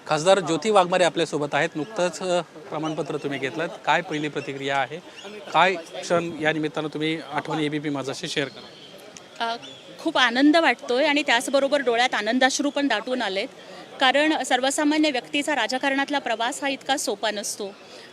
खासदार ज्योती वाघमारे आपल्यासोबत आहेत. नुकतंच प्रमाणपत्र तुम्ही घेतलं, काय पहिली प्रतिक्रिया आहे, काय क्षण या निमित्तानं तुम्ही आठवणी एबीपी माझाशी शेअर करा? खूप आनंद वाटतोय आणि त्याचबरोबर डोळ्यात आनंदाश्रू पण दाटून आलेत. कारण सर्वसामान्य व्यक्तीचा राजकारणातला प्रवास हा इतका सोपा नसतो.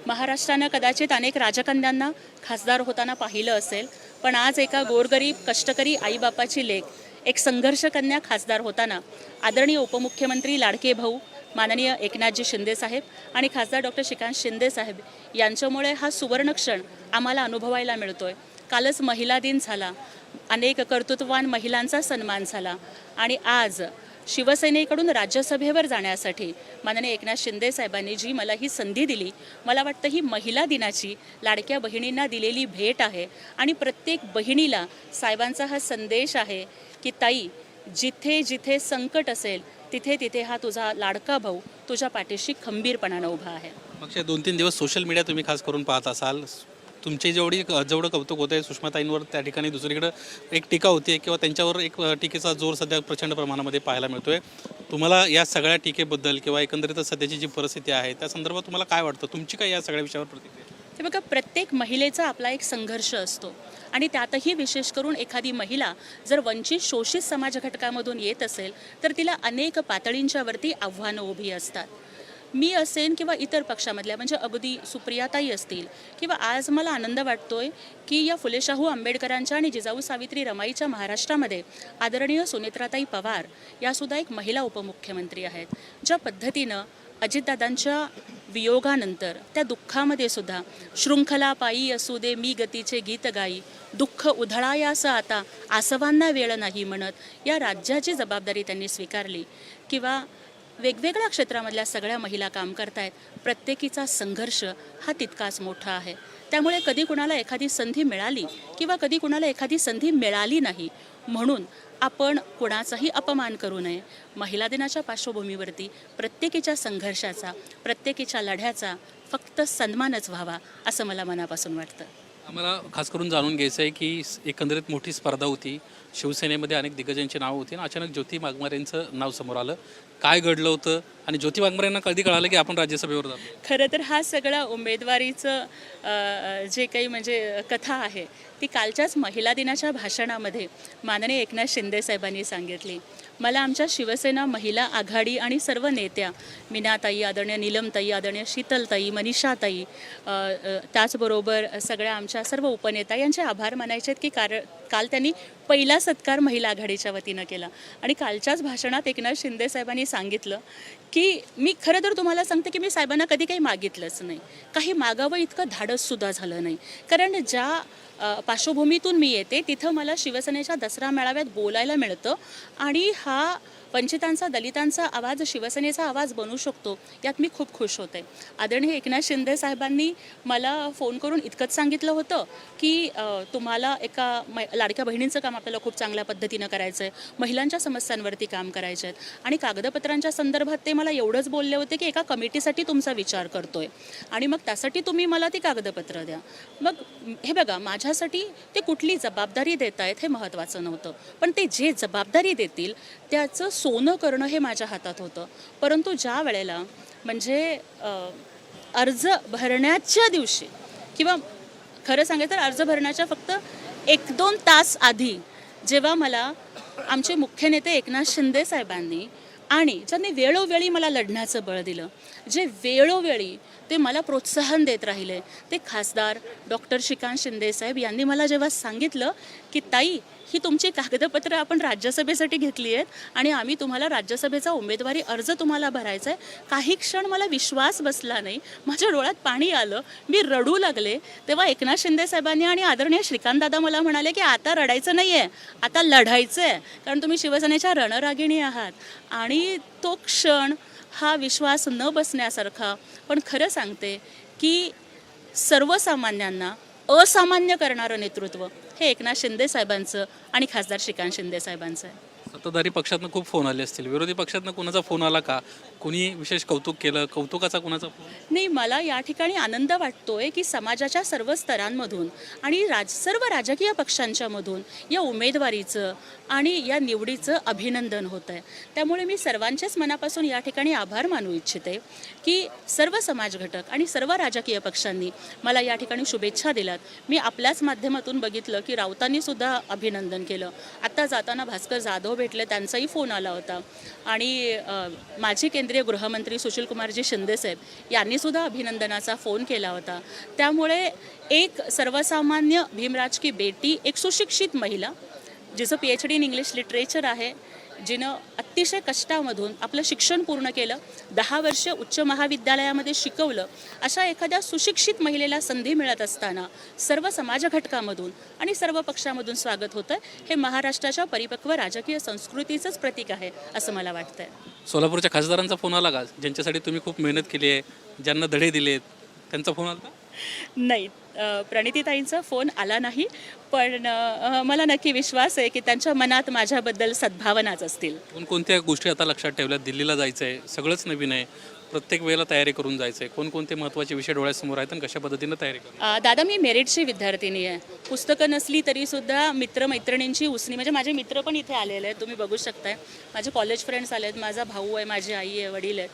महाराष्ट्रानं कदाचित अनेक राजकन्यांना खासदार होताना पाहिलं असेल, पण आज एका गोरगरीब कष्टकरी आईबापाची लेक, एक संघर्षकन्या खासदार होताना आदरणीय उपमुख्यमंत्री लाडके भाऊ माननीय एकनाथजी शिंदे साहेब आणि खासदार डॉक्टर श्रीकांत शिंदे साहेब यांच्यामुळे हा सुवर्ण क्षण आम्हाला अनुभवायला मिळतोय. कालच महिला दिन झाला, अनेक कर्तृत्ववान महिलांचा सन्मान झाला आणि आज शिवसेनेकडून राज्यसभेवर जाण्यासाठी माननीय एकनाथ शिंदे साहेबांनी जी मला ही संधी दिली, मला वाटतं ही महिला दिनाची लाडक्या बहिणींना दिलेली भेट आहे आणि प्रत्येक बहिणीला साहेबांचा हा संदेश आहे की ताई, जिथे जिथे संकट असेल तिथे तिथे हा तुझा लाडका भाऊ तुझ्या पाठीशी खंबीरपणानं उभा आहे. मागच्या 2-3 दिवस सोशल मीडिया तुम्ही खास करून पाहत असाल. तुमची जेवढं कौतुक होतं आहे सुषमाताईंवर, त्या ठिकाणी दुसरीकडं एक टीका होती किंवा त्यांच्यावर एक टीकेचा जोर सध्या प्रचंड प्रमाणामध्ये पाहायला मिळतो आहे. तुम्हाला या सगळ्या टीकेबद्दल किंवा एकंदरीतच सध्याची जी परिस्थिती आहे त्या संदर्भात तुम्हाला काय वाटतं? तुमची काय या सगळ्या विषयावर प्रतिक्रिया? ते बघा, प्रत्येक महिलेचा आपला एक संघर्ष असतो आणि त्यातही विशेष करून एखादी महिला जर वंचित शोषित समाज घटकामधून येत असेल तर तिला अनेक पातळींच्यावरती आव्हानं उभी असतात. मी असेन किंवा इतर पक्षामधल्या म्हणजे अगदी सुप्रियाताई असतील किंवा आज मला आनंद वाटतोय की या फुले शाहू आंबेडकरांच्या आणि जिजाऊ सावित्री रमाईच्या महाराष्ट्रामध्ये आदरणीय सुनेत्राताई पवार यासुद्धा एक महिला उपमुख्यमंत्री आहेत. ज्या पद्धतीनं अजितदादांच्या वियोगानंतर त्या दुःखामध्ये सुद्धा शृंखला पायी असू दे मी गतीचे गीत गाई, दुःख उधळायास आता आसवांना वेळ नाही म्हणत या राज्याची जबाबदारी त्यांनी स्वीकारली. किंवा वेगवेगळ्या क्षेत्रामधल्या सगळ्या महिला काम करतायत, प्रत्येकीचा संघर्ष हा तितकाच मोठा आहे. त्यामुळे कधी कुणाला एखादी संधी मिळाली किंवा कधी कुणाला एखादी संधी मिळाली नाही म्हणून आपण कुणाचाही अपमान करू नये. महिला दिनाच्या पार्श्वभूमीवरती प्रत्येकीच्या संघर्षाचा, प्रत्येकीच्या लढ्याचा फक्त सन्मानच व्हावा असं मला मनापासून वाटतं. आम्हाला खास करून जाणून घ्यायचं आहे की एकंदरीत मोठी स्पर्धा होती, शिवसेनेमध्ये अनेक दिग्गजांची नावं होती आणि अचानक ज्योती वाघमारेंचं नाव समोर आलं. काय घडलं होतं आणि ज्योती वाघमारेंना कधी कळालं की आपण राज्यसभेवर जातो? खरं तर हा सगळा उमेदवारीचं जे काही म्हणजे कथा आहे ती कालच्याच महिला दिनाच्या भाषणामध्ये माननीय एकनाथ शिंदे साहेबांनी सांगितली. मला आमच्या शिवसेना महिला आघाडी आणि सर्व नेत्या मीनाताई, आदरणीय नीलमताई, आदरणीय शीतलताई, मनीषाताई, त्याचबरोबर सगळ्या आमच्या सर्व उपनेता यांचे आभार मानायचे आहेत की काल त्यांनी पहिला सत्कार महिला आघाडीच्या वतीनं केला. आणि कालच्याच भाषणात एकनाथ शिंदे साहेबांनी सांगितलं की मी खरं तर तुम्हाला सांगते की मी साहेबांना कधी काही मागितलंच नाही, काही मागावं इतकं धाडससुद्धा झालं नाही. कारण ज्या पार्श्वभूमीतून मी येते तिथं मला शिवसेनेच्या दसरा मेळाव्यात बोलायला मिळतं आणि हा वंचितांचा, दलितांचा आवाज शिवसेनेचा आवाज बनू शकतो यात मी खूप खुश होते. आदरणीय एकनाथ शिंदे साहेबांनी मला फोन करून इतकंच सांगितलं होतं की तुम्हाला एका लाडक्या बहिणींचं काम आपल्याला खूप चांगल्या पद्धतीनं करायचं आहे, महिलांच्या समस्यांवरती काम करायचे आहेत आणि कागदपत्रांच्या संदर्भात ते मला एवढंच बोलले होते की एका कमिटीसाठी तुमचा विचार करतोय आणि मग त्यासाठी तुम्ही मला ती कागदपत्र द्या. मग हे बघा, माझ्यासाठी ते कुठली जबाबदारी देत आहेत हे महत्त्वाचं नव्हतं, पण ते जे जबाबदारी देतील त्याचं सोनं करणं हे माझ्या हातात होतं. परंतु ज्या वेळेला म्हणजे अर्ज भरण्याच्या दिवशी किंवा खरं सांगायचं तर अर्ज भरण्याच्या फक्त 1-2 तास आधी जेव्हा मला आमचे मुख्य नेते एकनाथ शिंदे साहेबांनी आणि ज्यांनी वेळोवेळी मला लढण्याचं बळ दिलं, जे वेळोवेळी ते मला प्रोत्साहन देत राहिले, ते खासदार डॉक्टर श्रीकांत शिंदे साहेब यांनी मला जेव्हा सांगितलं की ताई, ही तुमची कागदपत्रं आपण राज्यसभेसाठी घेतली आहेत आणि आम्ही तुम्हाला राज्यसभेचा उमेदवारी अर्ज तुम्हाला भरायचा आहे, काही क्षण मला विश्वास बसला नाही, माझ्या डोळ्यात पाणी आलं, मी रडू लागले. तेव्हा एकनाथ शिंदे साहेबांनी आणि आदरणीय श्रीकांत दादा मला म्हणाले की आता रडायचं नाही आहे, आता लढायचं आहे, कारण तुम्ही शिवसेनेच्या रणरागिणी आहात. आणि तो क्षण हा विश्वास न बसण्यासारखा, पण खरं सांगते की सर्वसामान्यांना असामान्य करणारं नेतृत्व हे एकनाथ शिंदे साहेबांचं आणि खासदार श्रीकांत शिंदे साहेबांचं आहे. सत्ताधारी पक्षातनं खूप फोन आले असतील, विरोधी पक्षातनं कोणाचा फोन आला का? कोणी विशेष कौतुक केलं, कौतुकाचा कोणाचा फोन? नाही, मला या ठिकाणी आनंद वाटतोय की समाजाच्या सर्व स्तरांमधून आणि सर्व राजकीय पक्षांच्या मधून या उमेदवारीचं आणि या निवडीचं अभिनंदन होत आहे. त्यामुळे मी सर्वांचेच मनापासून या ठिकाणी आभार मानू इच्छिते की सर्व समाज घटक आणि सर्व राजकीय पक्षांनी मला या ठिकाणी शुभेच्छा दिल्यात. मी आपल्याच माध्यमातून बघितलं की राऊतांनी सुद्धा अभिनंदन केलं. आत्ता जाताना भास्कर जाधव भेटले, त्यांचाही फोन आला होता आणि माजी केंद्रीय गृहमंत्री सुशीलकुमारजी शिंदेसाहेब यांनी सुद्धा अभिनंदनाचा फोन केला होता. त्यामुळे एक सर्वसामान्य भीमराज की बेटी, एक सुशिक्षित महिला जिचं PhD इन इंग्लिश लिटरेचर आहे, जिनं अतिशय कष्टामधून आपलं शिक्षण पूर्ण केलं, 10 वर्ष उच्च महाविद्यालयामध्ये शिकवलं, अशा एखाद्या सुशिक्षित महिलेला संधी मिळत असताना सर्व समाज घटकामधून आणि सर्व पक्षामधून स्वागत होतं. हे महाराष्ट्राच्या परिपक्व राजकीय संस्कृतीचंच प्रतीक आहे असं मला वाटतंय. सोलापूरच्या खासदारांचा फोन आला का, ज्यांच्यासाठी तुम्ही खूप मेहनत केली आहे, ज्यांना धडे दिलेत, त्यांचा फोन आला? नाही, प्रणितीताईंचा फोन आला नाही, पण मला नक्की विश्वास आहे की त्यांच्या मनात माझ्याबद्दल सद्भावनाच असतील. कोणकोणत्या गोष्टी आता लक्षात ठेवल्यात? दिल्लीला जायचं आहे, सगळंच नवीन आहे, प्रत्येक वेळेला तयारी करून जायचं आहे. कोणकोणते महत्त्वाचे विषय डोळ्यासमोर आहेत आणि कशा पद्धतीनं तयारी करू? दादा, मी मेरिटची विद्यार्थिनी आहे. पुस्तकं नसली तरीसुद्धा मित्रमैत्रिणींची उसणी, म्हणजे माझे मित्र पण इथे आलेले आहेत, तुम्ही बघू शकताय. माझे कॉलेज फ्रेंड्स आले आहेत, माझा भाऊ आहे, माझी आई आहे, वडील आहेत.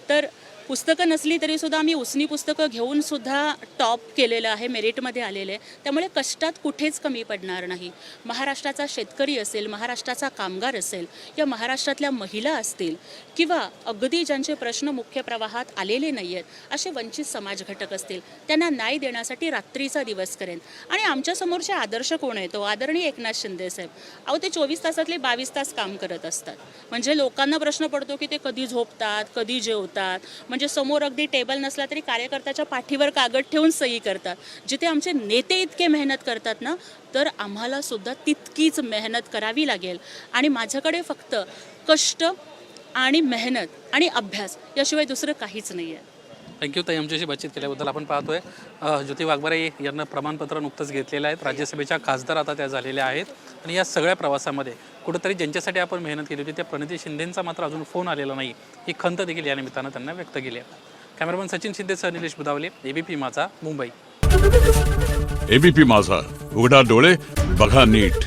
तर पुस्तकं नसली तरीसुद्धा आम्ही उसनी पुस्तकं घेऊन सुद्धा टॉप केलेलं आहे, मेरिटमध्ये आलेलं आहे. त्यामुळे कष्टात कुठेच कमी पडणार नाही. महाराष्ट्राचा शेतकरी असेल, महाराष्ट्राचा कामगार असेल, या महाराष्ट्रातल्या महिला असतील किंवा अगदी ज्यांचे प्रश्न मुख्य प्रवाहात आलेले नाही आहेत, असे वंचित समाज घटक असतील, त्यांना न्याय देण्यासाठी रात्रीचा दिवस करेन. आणि आमच्यासमोरचे आदर्श कोण आहे? तो आदरणीय एकनाथ शिंदेसाहेब. अहो, ते 24 तासातले 22 तास काम करत असतात. म्हणजे लोकांना प्रश्न पडतो की ते कधी झोपतात, कधी जेवतात. म्हणजे समोर अगदी टेबल नसला तरी कार्यकर्त्याच्या पाठीवर कागद ठेवून सही करतात. जिथे आमचे नेते इतके मेहनत करतात ना, तर आम्हाला सुद्धा तितकीच मेहनत करावी लागेल. आणि माझ्याकडे फक्त कष्ट आणि मेहनत आणि अभ्यास याशिवाय दुसरं काहीच नाही आहे. थँक्यू ताई, आमच्याशी बातचीत केल्याबद्दल. आपण पाहतोय ज्योती वाघमारे यांना प्रमाणपत्र नुकतंच घेतलेलं आहे. राज्यसभेच्या खासदार आता त्या झालेल्या आहेत. आणि या सगळ्या प्रवासामध्ये कुठंतरी ज्यांच्यासाठी आपण मेहनत केली होती त्या प्रणिती शिंदेंचा मात्र अजून फोन आलेला नाही, ही खंत देखील या निमित्तानं त्यांना व्यक्त केली आहे. कॅमेरामन सचिन शिंदेसह निलेश बुधावले, ABP माझा, मुंबई. ABP माझा, उघडा डोळे बघा नीट.